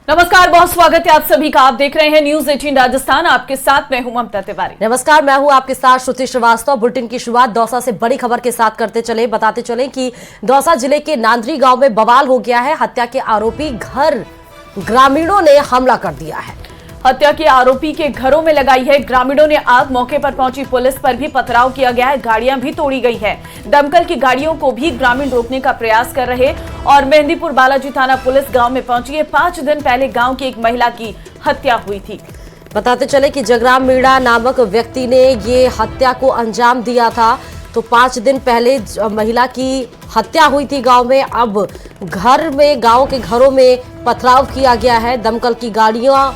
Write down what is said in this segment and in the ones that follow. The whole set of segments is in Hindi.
नमस्कार, बहुत स्वागत है आप सभी का। आप देख रहे हैं न्यूज 18 राजस्थान। आपके साथ मैं हूं ममता तिवारी। नमस्कार, मैं हूं आपके साथ श्रुति श्रीवास्तव। बुलेटिन की शुरुआत दौसा से बड़ी खबर के साथ बताते चले कि दौसा जिले के नांदरी गांव में बवाल हो गया है। हत्या के आरोपी घर ग्रामीणों ने हमला कर दिया है। हत्या के आरोपी के घरों में लगाई है ग्रामीणों ने आग। मौके पर पहुंची पुलिस पर भी पथराव किया गया है। गाड़ियां भी तोड़ी गई है। दमकल की गाड़ियों को भी ग्रामीण रोकने का प्रयास कर रहे और मेहंदीपुर बालाजी थाना पुलिस गांव में पहुंची है। 5 दिन पहले गांव की एक महिला की हत्या हुई थी। बताते चले कि जगराम मीणा नामक व्यक्ति ने ये हत्या को अंजाम दिया था। तो 5 दिन पहले महिला की हत्या हुई थी गांव में। अब गांव के घरों में पथराव किया गया है। दमकल की गाड़ियां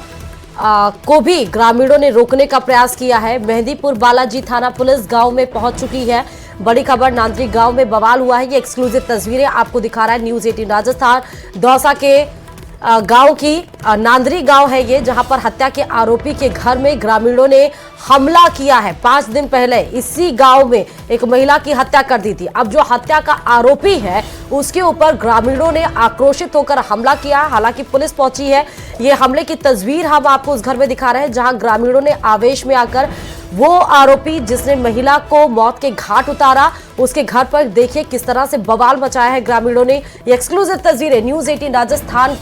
को भी ग्रामीणों ने रोकने का प्रयास किया है। मेहंदीपुर बालाजी थाना पुलिस गांव में पहुंच चुकी है। बड़ी खबर, नांदरी गांव में बवाल हुआ है। ये एक्सक्लूसिव तस्वीरें आपको दिखा रहा है न्यूज 18 राजस्थान। दौसा के गांव की नांदरी गांव है ये, जहां पर हत्या के आरोपी के घर में ग्रामीणों ने हमला किया है। 5 दिन पहले इसी गांव में एक महिला की हत्या कर दी थी। अब जो हत्या का आरोपी है उसके ऊपर ग्रामीणों ने आक्रोशित होकर हमला किया। हालांकि पुलिस पहुंची है। ये हमले की तस्वीर हम आपको उस घर में दिखा रहे हैं जहां ग्रामीणों ने आवेश में आकर वो आरोपी जिसने महिला को मौत के घाट उतारा, उसके घर पर देखिए किस तरह से बवाल मचाया है ग्रामीणों ने। ये एक्सक्लूसिव तस्वीरें न्यूज 18 राजस्थान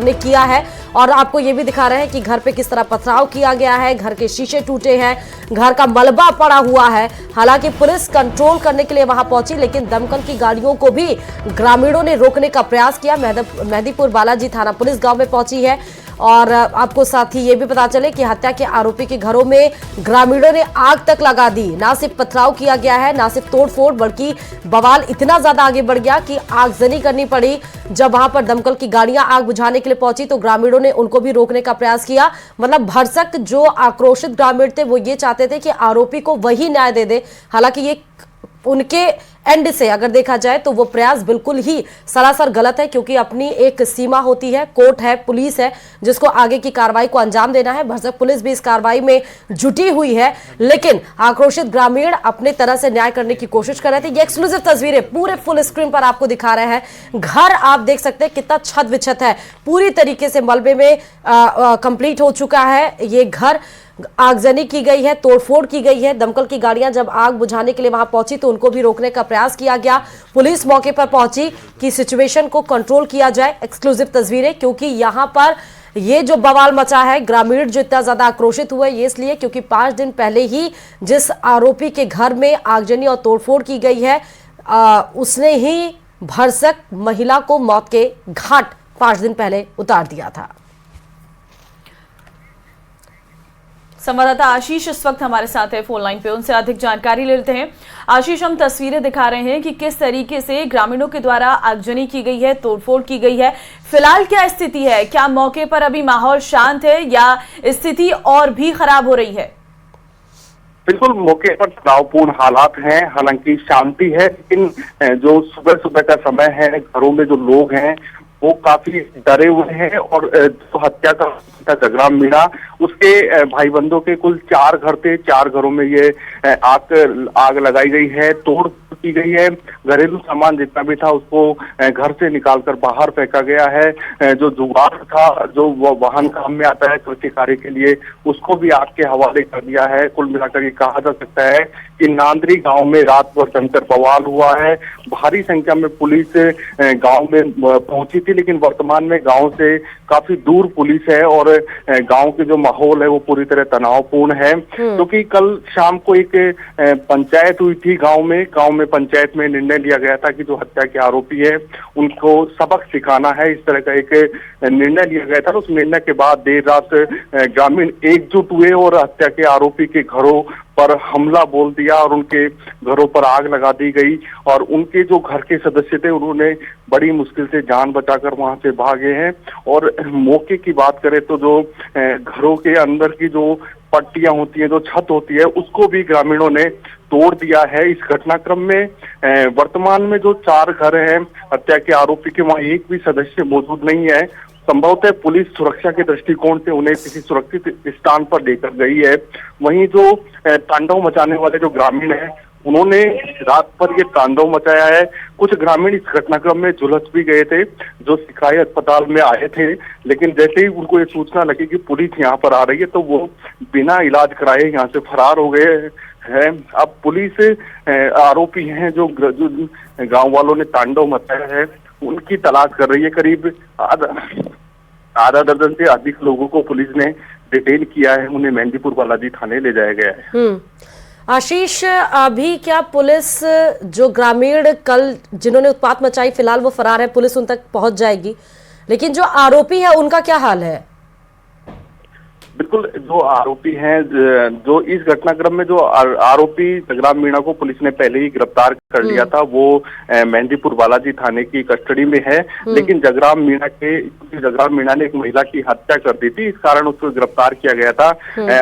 ने किया है और आपको ये भी दिखा रहे हैं कि घर पे किस तरह पथराव किया गया है। घर के शीशे टूटे हैं, घर का मलबा पड़ा हुआ है। हालांकि पुलिस कंट्रोल करने के लिए वहां पहुंची, लेकिन दमकल की गाड़ियों को भी ग्रामीणों ने रोकने का प्रयास किया। मेहंदीपुर बालाजी थाना पुलिस गांव में पहुंची है और आपको साथ ही ये भी पता चले कि हत्या के आरोपी के घरों में ग्रामीणों ने आग तक लगा दी। ना सिर्फ पथराव किया गया है, ना सिर्फ तोड़फोड़, बल्कि बवाल इतना ज्यादा आगे बढ़ गया कि आगजनी करनी पड़ी। जब वहां पर दमकल की गाड़ियां आग बुझाने के लिए पहुंची तो ग्रामीणों ने उनको भी रोकने का प्रयास किया। मतलब भरसक जो आक्रोशित ग्रामीण थे वो ये चाहते थे कि आरोपी को वही न्याय दे दे। हालांकि ये उनके एंड से अगर देखा जाए तो वो प्रयास बिल्कुल ही सरासर गलत है, क्योंकि अपनी एक सीमा होती है, कोर्ट है, पुलिस है जिसको आगे की कार्रवाई को अंजाम देना है। भरसक पुलिस भी इस कार्रवाई में जुटी हुई है, लेकिन आक्रोशित ग्रामीण अपने तरह से न्याय करने की कोशिश कर रहे थे। ये एक्सक्लूसिव तस्वीरें पूरे फुल स्क्रीन पर आपको दिखा रहे हैं। घर आप देख सकते हैं कितना छत विछत है, पूरी तरीके से मलबे में कंप्लीट हो चुका है ये घर। आगजनी की गई है, तोड़फोड़ की गई है। दमकल की गाड़ियां जब आग बुझाने के लिए वहां पहुंची तो उनको भी रोकने का प्रयास किया गया। पुलिस मौके पर पहुंची कि सिचुएशन को कंट्रोल किया जाए। एक्सक्लूसिव तस्वीरें, क्योंकि यहां पर ये जो बवाल मचा है, ग्रामीण जो इतना ज्यादा आक्रोशित हुए ये इसलिए क्योंकि 5 दिन पहले ही जिस आरोपी के घर में आगजनी और तोड़फोड़ की गई है उसने ही भरसक महिला को मौत के घाट 5 दिन पहले उतार दिया था। संवाददाता आशीष इस वक्त हमारे साथ है फोन लाइन पे, उनसे अधिक जानकारी ले लेते हैं। आशीष, हम तस्वीरें दिखा रहे हैं कि किस तरीके से ग्रामीणों के द्वारा आगजनी की गई है, तोड़फोड़ की गई है। फिलहाल क्या स्थिति है? क्या मौके पर अभी माहौल शांत है या स्थिति और भी खराब हो रही है? बिल्कुल, मौके पर तनावपूर्ण हालात हैं। हालांकि शांति है, लेकिन जो सुबह सुबह का समय है, घरों में जो लोग हैं वो काफी डरे हुए हैं। और जो हत्या का जगराम मीणा, उसके भाई बंधों के कुल 4 घर थे। 4 घरों में ये आग लगाई गई है, तोड़ की गई है। घरेलू सामान जितना भी था उसको घर से निकालकर बाहर फेंका गया है। जो जुगाड़ था, जो वाहन काम में आता है कृषि कार्य के लिए, उसको भी आग के हवाले कर दिया है। कुल मिलाकर ये कहा जा सकता है कि नांदरी गांव में रात भर जमकर बवाल हुआ है। भारी संख्या में पुलिस गांव में पहुंची थी, लेकिन वर्तमान में गांव से काफी दूर पुलिस है और गांव के जो माहौल है वो पूरी तरह तनावपूर्ण है। क्योंकि कल शाम को एक पंचायत हुई थी गांव में पंचायत में निर्णय लिया गया था कि जो हत्या के आरोपी है उनको सबक सिखाना है। इस तरह का एक निर्णय लिया गया था। उस निर्णय के बाद देर रात ग्रामीण एकजुट हुए और हत्या के आरोपी के घरों पर हमला बोल दिया और उनके घरों पर आग लगा दी गई। और उनके जो घर के सदस्य थे उन्होंने बड़ी मुश्किल से जान बचाकर वहां से भागे हैं। और मौके की बात करें तो जो घरों के अंदर की जो पट्टियां होती है, जो छत होती है, उसको भी ग्रामीणों ने तोड़ दिया है। इस घटनाक्रम में वर्तमान में जो 4 घर हैं हत्या के आरोपी के, वहां एक भी सदस्य मौजूद नहीं है। संभवतः पुलिस सुरक्षा के दृष्टिकोण से उन्हें किसी सुरक्षित स्थान पर लेकर गई है। वहीं जो तांडव मचाने वाले जो ग्रामीण हैं उन्होंने रात भर ये तांडव मचाया है। कुछ ग्रामीण इस घटनाक्रम में झुलस भी गए थे, जो सिखाई अस्पताल में आए थे, लेकिन जैसे ही उनको ये सूचना लगी कि पुलिस यहाँ पर आ रही है तो वो बिना इलाज कराए यहाँ से फरार हो गए हैं। अब पुलिस आरोपी हैं जो गांव वालों ने तांडव मचाया है उनकी तलाश कर रही है। करीब आधा दर्जन से अधिक लोगों को पुलिस ने डिटेन किया है, उन्हें मेहंदीपुर बालाजी थाने ले जाया गया है। आशीष, अभी क्या पुलिस, जो ग्रामीण कल जिन्होंने उत्पात मचाई, फिलहाल वो फरार है, पुलिस उन तक पहुंच जाएगी, लेकिन जो आरोपी है उनका क्या हाल है? बिल्कुल, जो आरोपी हैं, जो इस घटनाक्रम में जो आरोपी जगराम मीणा को पुलिस ने पहले ही गिरफ्तार कर लिया था, वो मेहंदीपुर बालाजी थाने की कस्टडी में है। लेकिन जगराम मीणा ने एक महिला की हत्या कर दी थी, इस कारण उसको गिरफ्तार किया गया था।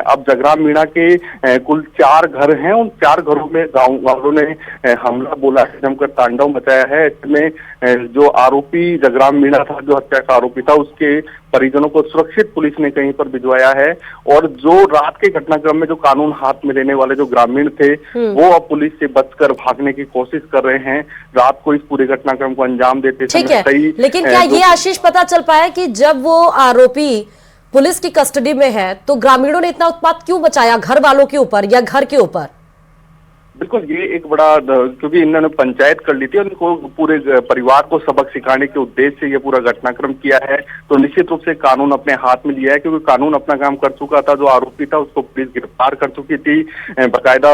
अब जगराम मीणा के कुल 4 घर हैं, उन 4 घरों में गाँव वालों ने हमला बोला जमकर तांडव मचाया है। इसमें जो आरोपी जगराम मीणा था, जो हत्या का आरोपी था, उसके परिजनों को सुरक्षित पुलिस ने कहीं पर भिजवाया है। और जो रात के घटनाक्रम में जो कानून हाथ में लेने वाले जो ग्रामीण थे, वो अब पुलिस से बचकर भागने की कोशिश कर रहे हैं। रात को इस पूरे घटनाक्रम को अंजाम देते समय लेकिन क्या ये आशीष पता चल पाया कि जब वो आरोपी पुलिस की कस्टडी में है तो ग्रामीणों ने इतना उत्पात क्यों मचाया, घर वालों के ऊपर या घर के ऊपर? बिल्कुल, ये एक बड़ा, क्योंकि इन्होंने पंचायत कर ली थी, उनको पूरे परिवार को सबक सिखाने के उद्देश्य से ये पूरा घटनाक्रम किया है। तो निश्चित रूप से कानून अपने हाथ में लिया है, क्योंकि कानून अपना काम कर चुका था। जो आरोपी था उसको पुलिस गिरफ्तार कर चुकी थी, बाकायदा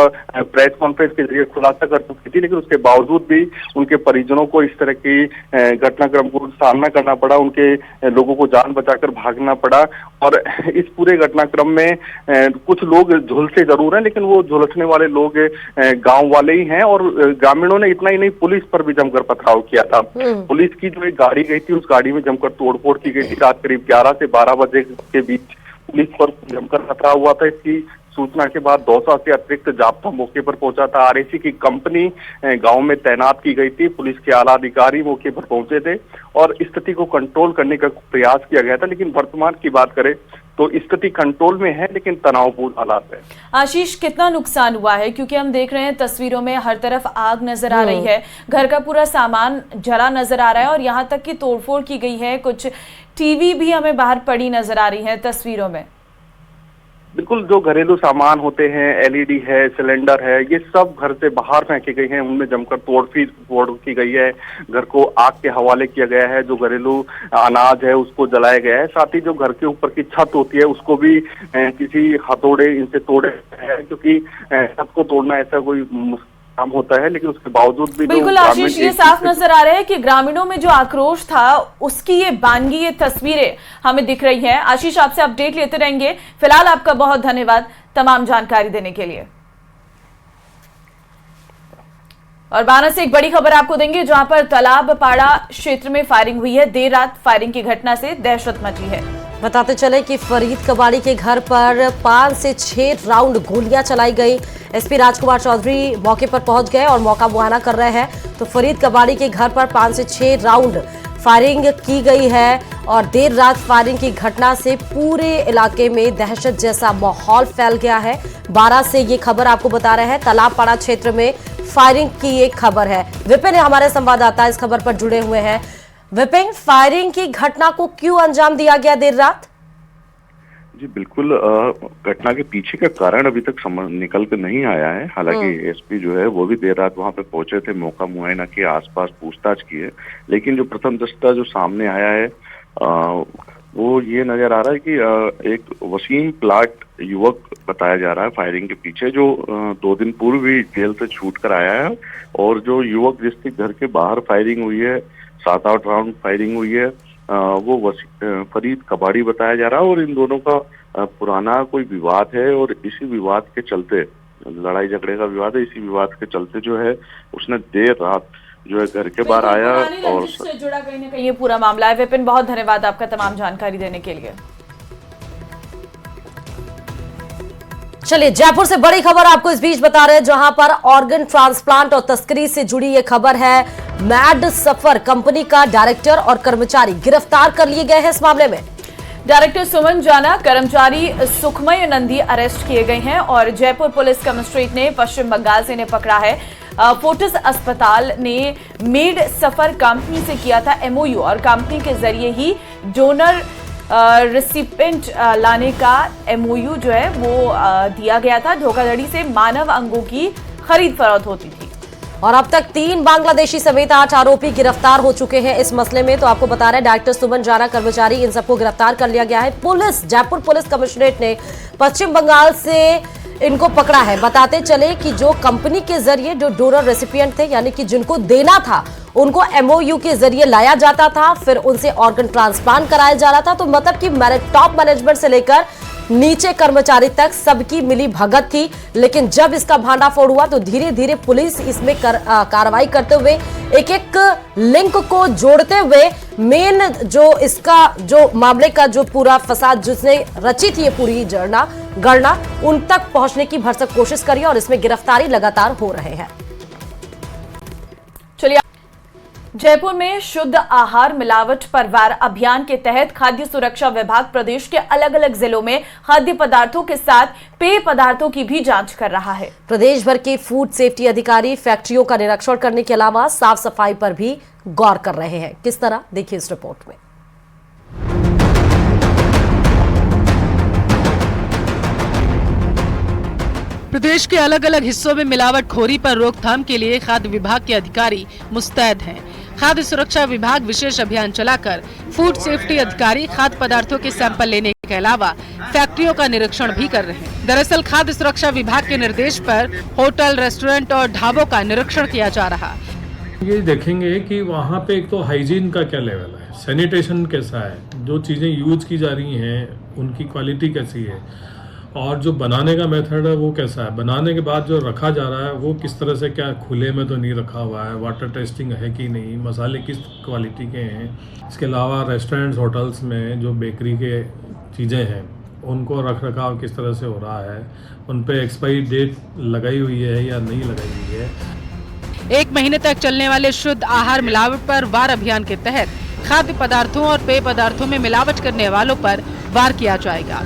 प्रेस कॉन्फ्रेंस के जरिए खुलासा कर चुकी थी, लेकिन उसके बावजूद भी उनके परिजनों को इस तरह की घटनाक्रम को सामना करना पड़ा, उनके लोगों को जान बचाकर भागना पड़ा। और इस पूरे घटनाक्रम में कुछ लोग झुलसे जरूर हैं, लेकिन वो झुलसने वाले लोग गांव वाले ही हैं। और ग्रामीणों ने इतना ही नहीं, पुलिस पर भी जमकर पथराव किया था। पुलिस की जो एक गाड़ी गई थी, उस गाड़ी में जमकर तोड़फोड़ की गई थी। रात करीब 11 से 12 बजे के बीच पुलिस पर जमकर पथराव हुआ था। इसकी सूचना के बाद दौसा से अतिरिक्त जाब्ता मौके पर पहुंचा था। आरएसी की कंपनी गांव में तैनात की गई थी, पुलिस के आला अधिकारी मौके पर पहुंचे थे और स्थिति को कंट्रोल करने का प्रयास किया गया था। लेकिन वर्तमान की बात करें तो स्थिति कंट्रोल में है, लेकिन तनावपूर्ण हालात है। आशीष, कितना नुकसान हुआ है? क्योंकि हम देख रहे हैं तस्वीरों में हर तरफ आग नजर आ रही है, घर का पूरा सामान जला नजर आ रहा है और यहाँ तक कि तोड़फोड़ की गई है। कुछ टीवी भी हमें बाहर पड़ी नजर आ रही है तस्वीरों में। बिल्कुल, जो घरेलू सामान होते हैं, एलईडी है, सिलेंडर है, ये सब घर से बाहर फेंके गए हैं। उनमें जमकर तोड़ की गई है। घर को आग के हवाले किया गया है। जो घरेलू अनाज है उसको जलाया गया है। साथ ही जो घर के ऊपर की छत होती है उसको भी किसी हथौड़े इनसे तोड़े हैं, क्योंकि छत को तोड़ना ऐसा कोई काम होता है, लेकिन उसके बावजूद भी बिल्कुल आशीष, ये साफ नजर आ रहा है कि ग्रामीणों में जो आक्रोश था उसकी ये बानगी, ये तस्वीरें हमें दिख रही हैं। आशीष, आपसे अपडेट लेते रहेंगे। फिलहाल आपका बहुत धन्यवाद तमाम जानकारी देने के लिए। और बाना से एक बड़ी खबर आपको देंगे, जहां पर तालाब पाड़ा क्षेत्र में फायरिंग हुई है। देर रात फायरिंग की घटना से दहशत मची है। बताते चले कि फरीद कबाड़ी के घर पर 5 से 6 राउंड गोलियां चलाई गई। एसपी राजकुमार चौधरी मौके पर पहुंच गए और मौका मुआयना कर रहे हैं। तो फरीद कबाड़ी के घर पर 5 से 6 राउंड फायरिंग की गई है और देर रात फायरिंग की घटना से पूरे इलाके में दहशत जैसा माहौल फैल गया है। 12 से ये खबर आपको बता रहे हैं, तालाबपाड़ा क्षेत्र में फायरिंग की एक खबर है। विपिन हमारे संवाददाता इस खबर पर जुड़े हुए हैं। विपिन, फायरिंग की घटना को क्यों अंजाम दिया गया देर रात? जी बिल्कुल, घटना के पीछे का कारण अभी तक निकल कर नहीं आया है। हालांकि एसपी जो है वो भी देर रात वहां पे पहुंचे थे, मौका मुआयना के आसपास पूछताछ की है। लेकिन जो प्रथम दृष्टया जो सामने आया है वो ये नजर आ रहा है कि एक वसीम प्लाट युवक बताया जा रहा है फायरिंग के पीछे, जो 2 दिन पूर्व भी जेल से छूट कर आया है। और जो युवक जिसके घर के बाहर फायरिंग हुई है, 7-8 राउंड फायरिंग हुई है, वो फरीद कबाड़ी बताया जा रहा है। और इन दोनों का पुराना कोई विवाद है और इसी विवाद के चलते, लड़ाई झगड़े का विवाद है, इसी विवाद के चलते जो है उसने देर रात जो है घर के बाहर आया और से जुड़ा कहीं ना कहीं ये पूरा मामला है। विपिन, बहुत धन्यवाद आपका तमाम जानकारी देने के लिए। चलिए, जयपुर से बड़ी खबर आपको इस बीच बता रहे हैं, जहां पर ऑर्गन ट्रांसप्लांट और तस्करी से जुड़ी ये खबर है। मैड सफर कंपनी का डायरेक्टर और कर्मचारी गिरफ्तार कर लिए गए हैं इस मामले में। डायरेक्टर सुमन जाना, कर्मचारी सुखमय नंदी अरेस्ट किए गए हैं और जयपुर पुलिस कमिश्नरेट ने पश्चिम बंगाल से इन्हें पकड़ा है। फोर्टिस अस्पताल ने मेड सफर कंपनी से किया था एमओयू और कंपनी के जरिए ही डोनर रिसिपेंट लाने का एमओयू जो है वो दिया गया था। धोखाधड़ी से मानव अंगों की खरीद फरोख्त होती थी। और अब तक 3 बांग्लादेशी समेत 8 आरोपी गिरफ्तार हो चुके हैं इस मसले में। तो आपको बता रहे हैं डायरेक्टर सुमन जाना, कर्मचारी, इन सबको गिरफ्तार कर लिया गया है। पुलिस, जयपुर पुलिस कमिश्नरेट ने पश्चिम बंगाल से इनको पकड़ा है। बताते चले कि जो कंपनी के जरिए जो डोनर रेसिपिएंट थे, यानी कि जिनको देना था, उनको एमओयू के जरिए लाया जाता था, फिर उनसे ऑर्गन ट्रांसप्लांट कराया जा रहा था। तो मतलब कि टॉप मैनेजमेंट से लेकर नीचे कर्मचारी तक सबकी मिली भगत थी। लेकिन जब इसका भांडाफोड़ हुआ तो धीरे धीरे पुलिस इसमें कार्रवाई करते हुए एक एक लिंक को जोड़ते हुए मेन जो इसका जो मामले का जो पूरा फसाद जिसने रची थी ये पूरी गणना उन तक पहुंचने की भरसक कोशिश करी और इसमें गिरफ्तारी लगातार हो रहे हैं। चलिए, जयपुर में शुद्ध आहार मिलावट पर वार अभियान के तहत खाद्य सुरक्षा विभाग प्रदेश के अलग अलग जिलों में खाद्य पदार्थों के साथ पेय पदार्थों की भी जांच कर रहा है। प्रदेश भर के फूड सेफ्टी अधिकारी फैक्ट्रियों का निरीक्षण करने के अलावा साफ सफाई पर भी गौर कर रहे हैं। किस तरह, देखिए इस रिपोर्ट में। प्रदेश के अलग अलग हिस्सों में मिलावटखोरी पर रोकथाम के लिए खाद्य विभाग के अधिकारी मुस्तैद हैं। खाद्य सुरक्षा विभाग विशेष अभियान चलाकर फूड सेफ्टी अधिकारी खाद्य पदार्थों के सैंपल लेने के अलावा फैक्ट्रियों का निरीक्षण भी कर रहे हैं। दरअसल खाद्य सुरक्षा विभाग के निर्देश पर होटल, रेस्टोरेंट और ढाबों का निरीक्षण किया जा रहा है। ये देखेंगे कि वहाँ पे एक तो हाइजीन का क्या लेवल है, सैनिटेशन कैसा है, जो चीज़ें यूज की जा रही हैं उनकी क्वालिटी कैसी है, और जो बनाने का मेथड है वो कैसा है, बनाने के बाद जो रखा जा रहा है वो किस तरह से, क्या खुले में तो नहीं रखा हुआ है, वाटर टेस्टिंग है कि नहीं, मसाले किस क्वालिटी के हैं। इसके अलावा रेस्टोरेंट्स, होटल्स में जो बेकरी के चीज़ें हैं उनको रख रखाव किस तरह से हो रहा है, उन पे एक्सपायरी डेट लगाई हुई है या नहीं लगाई हुई है। 1 महीने तक चलने वाले शुद्ध आहार मिलावट पर वार अभियान के तहत खाद्य पदार्थों और पेय पदार्थों में मिलावट करने वालों पर वार किया जाएगा।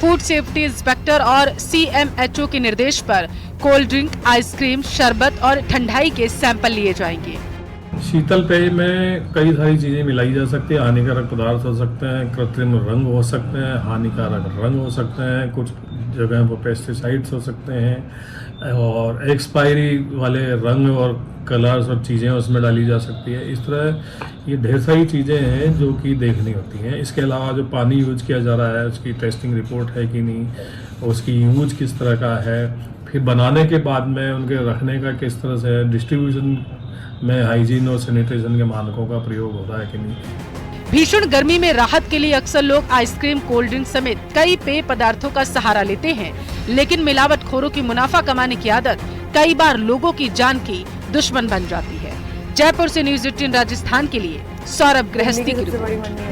फूड सेफ्टी इंस्पेक्टर और CMHO के निर्देश पर कोल्ड ड्रिंक, आइसक्रीम, शरबत और ठंडाई के सैंपल लिए जाएंगे। शीतल पेय में कई सारी चीज़ें मिलाई जा सकती है। हानिकारक पदार्थ हो सकते हैं, कृत्रिम रंग हो सकते हैं, हानिकारक रंग हो सकते हैं, कुछ जगह पर पेस्टिसाइड्स हो सकते हैं और एक्सपायरी वाले रंग और कलर्स और चीज़ें उसमें डाली जा सकती है। इस तरह ये ढेर सारी चीज़ें हैं जो कि देखनी होती हैं। इसके अलावा जो पानी यूज किया जा रहा है उसकी टेस्टिंग रिपोर्ट है कि नहीं, उसकी यूज किस तरह का है, फिर बनाने के बाद में उनके रखने का किस तरह से है, डिस्ट्रीब्यूशन में हाइजीन और सैनिटेशन के मानकों का प्रयोग हो रहा है कि नहीं। भीषण गर्मी में राहत के लिए अक्सर लोग आइसक्रीम, कोल्ड ड्रिंक समेत कई पेय पदार्थों का सहारा लेते हैं, लेकिन मिलावटखोरों की मुनाफा कमाने की आदत कई बार लोगों की जान की दुश्मन बन जाती है। जयपुर से न्यूज़ 18 राजस्थान के लिए सौरभ गृहस्थी की रिपोर्ट।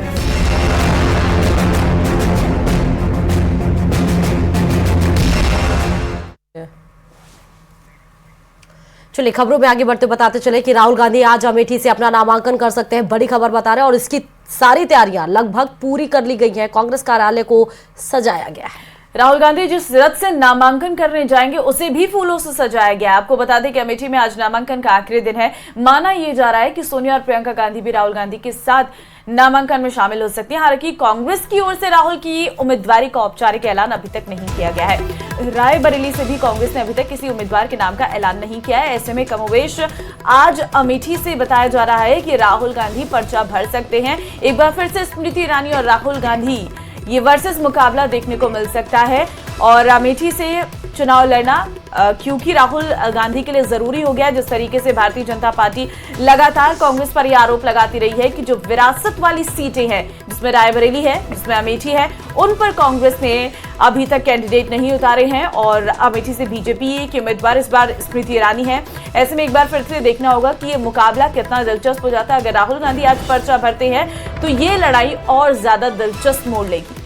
चलिए खबरों में आगे बढ़ते बताते चले कि राहुल गांधी आज अमेठी से अपना नामांकन कर सकते हैं। बड़ी खबर बता रहे हैं और इसकी सारी तैयारियां लगभग पूरी कर ली गई हैं। कांग्रेस कार्यालय को सजाया गया है। राहुल गांधी जिस रथ से नामांकन करने जाएंगे उसे भी फूलों से सजाया गया। आपको बता दें कि अमेठी में आज नामांकन का आखिरी दिन है। माना यह जा रहा है कि सोनिया और प्रियंका गांधी भी राहुल गांधी के साथ नामांकन में शामिल हो सकती हैं। हालांकि कांग्रेस की ओर से राहुल की उम्मीदवारी का औपचारिक ऐलान अभी तक नहीं किया गया है। रायबरेली से भी कांग्रेस ने अभी तक किसी उम्मीदवार के नाम का ऐलान नहीं किया है। ऐसे में कमोवेश आज अमेठी से बताया जा रहा है कि राहुल गांधी पर्चा भर सकते हैं। एक बार फिर से स्मृति ईरानी और राहुल गांधी ये वर्सेस मुकाबला देखने को मिल सकता है और अमेठी से चुनाव लड़ना क्योंकि राहुल गांधी के लिए जरूरी हो गया। जिस तरीके से भारतीय जनता पार्टी लगातार कांग्रेस पर यह आरोप लगाती रही है कि जो विरासत वाली सीटें हैं, जिसमें रायबरेली है, जिसमें अमेठी है, उन पर कांग्रेस ने अभी तक कैंडिडेट नहीं उतारे हैं और अमेठी से बीजेपी की उम्मीदवार इस बार स्मृति ईरानी है। ऐसे में एक बार फिर से देखना होगा कि ये मुकाबला कितना दिलचस्प हो जाता है। अगर राहुल गांधी आज पर्चा भरते हैं तो ये लड़ाई और ज्यादा दिलचस्प मोड़ लेगी।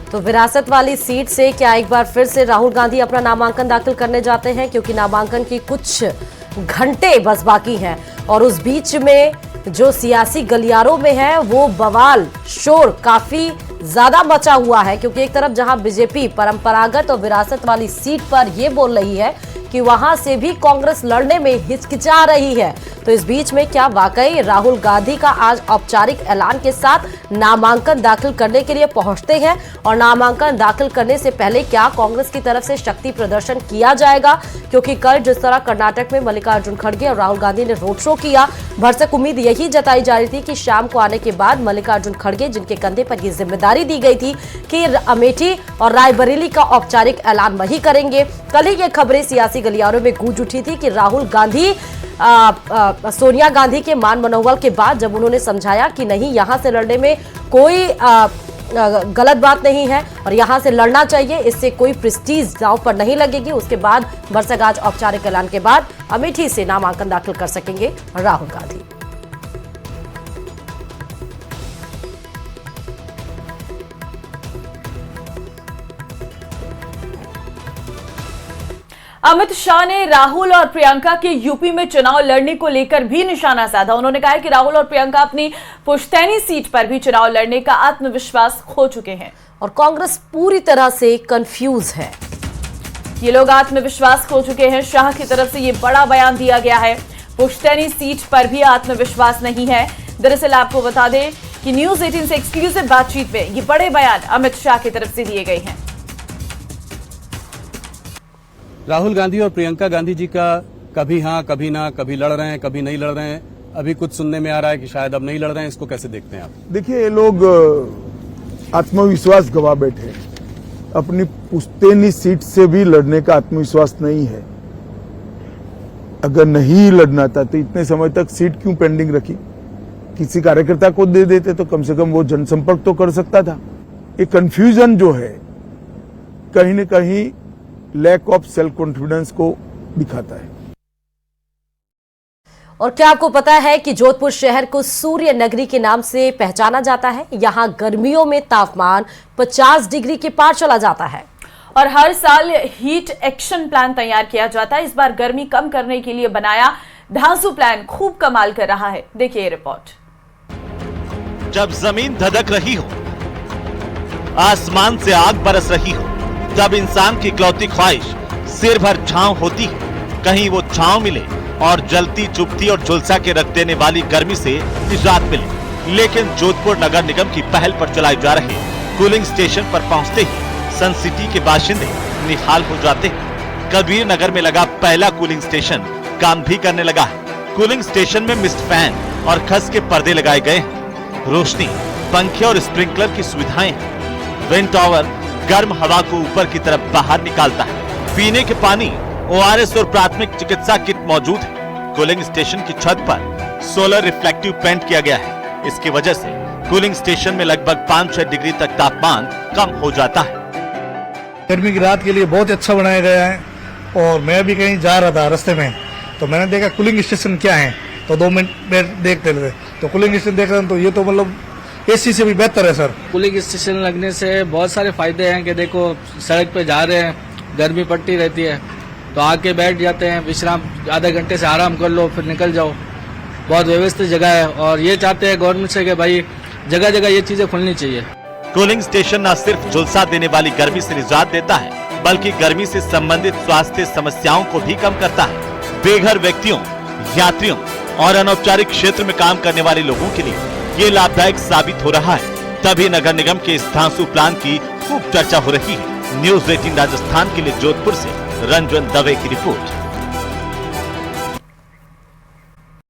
तो विरासत वाली सीट से क्या एक बार फिर से राहुल गांधी अपना नामांकन दाखिल करने जाते हैं, क्योंकि नामांकन की कुछ घंटे बस बाकी हैं और उस बीच में जो सियासी गलियारों में है वो बवाल शोर काफी ज्यादा मचा हुआ है, क्योंकि एक तरफ जहां बीजेपी परंपरागत और विरासत वाली सीट पर यह बोल रही है कि वहां से भी कांग्रेस लड़ने में हिचकिचा रही है, तो इस बीच में क्या वाकई राहुल गांधी का आज औपचारिक ऐलान के साथ नामांकन दाखिल करने के लिए पहुंचते हैं, और नामांकन दाखिल करने से पहले क्या कांग्रेस की तरफ से शक्ति प्रदर्शन किया जाएगा? क्योंकि कल जिस तरह कर्नाटक में मल्लिकार्जुन खड़गे और राहुल गांधी ने रोड शो किया, भरसक उम्मीद यही जताई जा रही थी कि शाम को आने के बाद मल्लिकार्जुन खड़गे, जिनके कंधे पर यह जिम्मेदारी दी गई थी कि अमेठी और रायबरेली का औपचारिक ऐलान वही करेंगे। कल ही ये खबरें सियासी गलियारों में गूंज उठी थी कि राहुल गांधी सोनिया गांधी के मान मनोबल के बाद जब उन्होंने समझाया कि नहीं, यहां से लड़ने में कोई गलत बात नहीं है और यहां से लड़ना चाहिए, इससे कोई प्रेस्टीज दांव पर नहीं लगेगी, उसके बाद भरसक आज औपचारिक ऐलान के बाद अमेठी से नामांकन दाखिल कर सकेंगे राहुल गांधी। अमित शाह ने राहुल और प्रियंका के यूपी में चुनाव लड़ने को लेकर भी निशाना साधा। उन्होंने कहा कि राहुल और प्रियंका अपनी पुश्तैनी सीट पर भी चुनाव लड़ने का आत्मविश्वास खो चुके हैं और कांग्रेस पूरी तरह से कंफ्यूज है। ये लोग आत्मविश्वास खो चुके हैं। शाह की तरफ से ये बड़ा बयान दिया गया है। पुश्तैनी सीट पर भी आत्मविश्वास नहीं है। दरअसल आपको बता दें कि न्यूज 18 से एक्सक्लूसिव बातचीत में ये बड़े बयान अमित शाह की तरफ से दिए गए हैं। राहुल गांधी और प्रियंका गांधी जी का कभी हाँ कभी ना, कभी लड़ रहे हैं कभी नहीं लड़ रहे हैं, अभी कुछ सुनने में आ रहा है कि शायद अब नहीं लड़ रहे हैं, इसको कैसे देखते हैं आप? देखिए, ये लोग आत्मविश्वास गवा बैठे हैं। अपनी पुश्तैनी सीट से भी लड़ने का आत्मविश्वास नहीं है। अगर नहीं लड़ना था तो इतने समय तक सीट क्यों पेंडिंग रखी? किसी कार्यकर्ता को दे देते तो कम से कम वो जनसंपर्क तो कर सकता था। ये कंफ्यूजन जो है कहीं न कहीं लैक ऑफ सेल्फ कॉन्फिडेंस को दिखाता है। और क्या आपको पता है कि जोधपुर शहर को सूर्य नगरी के नाम से पहचाना जाता है? यहाँ गर्मियों में तापमान 50 डिग्री के पार चला जाता है और हर साल हीट एक्शन प्लान तैयार किया जाता है। इस बार गर्मी कम करने के लिए बनाया धांसू प्लान खूब कमाल कर रहा है। देखिए ये रिपोर्ट। जब जमीन धधक रही हो, आसमान से आग बरस रही हो, तब इंसान की इकलौती ख्वाहिश सिर भर छांव होती है। कहीं वो छांव मिले और जलती चुभती और झुलसा के रख देने वाली गर्मी से निजात मिले। लेकिन जोधपुर नगर निगम की पहल पर चलाए जा रहे कूलिंग स्टेशन पर पहुंचते ही सन सिटी के बाशिंदे निहाल हो जाते हैं। कबीर नगर में लगा पहला कूलिंग स्टेशन काम भी करने लगा है। कूलिंग स्टेशन में मिस्ट फैन और खस के पर्दे लगाए गए हैं। रोशनी, पंखे और स्प्रिंकलर की सुविधाएं हैं। विंड टॉवर गर्म हवा को ऊपर की तरफ बाहर निकालता है। पीने के पानी, ORS और प्राथमिक चिकित्सा किट मौजूद है। कूलिंग स्टेशन की छत पर सोलर रिफ्लेक्टिव पेंट किया गया है। इसकी वजह से कूलिंग स्टेशन में लगभग 5-6 डिग्री तक तापमान कम हो जाता है। गर्मी की रात के लिए बहुत अच्छा बनाया गया है। और मैं भी कहीं जा रहा था रास्ते में, तो मैंने देखा कूलिंग स्टेशन क्या है, तो 2 मिनट में देखते थे तो कूलिंग स्टेशन देख रहे हैं, तो ये तो मतलब एसी से भी बेहतर है सर। कूलिंग स्टेशन लगने से बहुत सारे फायदे हैं कि देखो सड़क पे जा रहे हैं, गर्मी पड़ती रहती है, तो आके बैठ जाते हैं, विश्राम आधे घंटे से आराम कर लो, फिर निकल जाओ। बहुत व्यवस्थित जगह है और ये चाहते हैं गवर्नमेंट से कि भाई जगह जगह ये चीजें खुलनी चाहिए। कूलिंग स्टेशन न सिर्फ झुलसा देने वाली गर्मी से निजात देता है, बल्कि गर्मी से संबंधित स्वास्थ्य समस्याओं को भी कम करता है। बेघर व्यक्तियों, यात्रियों और अनौपचारिक क्षेत्र में काम करने वाले लोगों के लिए ये लाभदायक साबित हो रहा है। तभी नगर निगम के इस धांसू प्लान की खूब चर्चा हो रही है। न्यूज 18 राजस्थान के लिए जोधपुर से रंजन दवे की रिपोर्ट।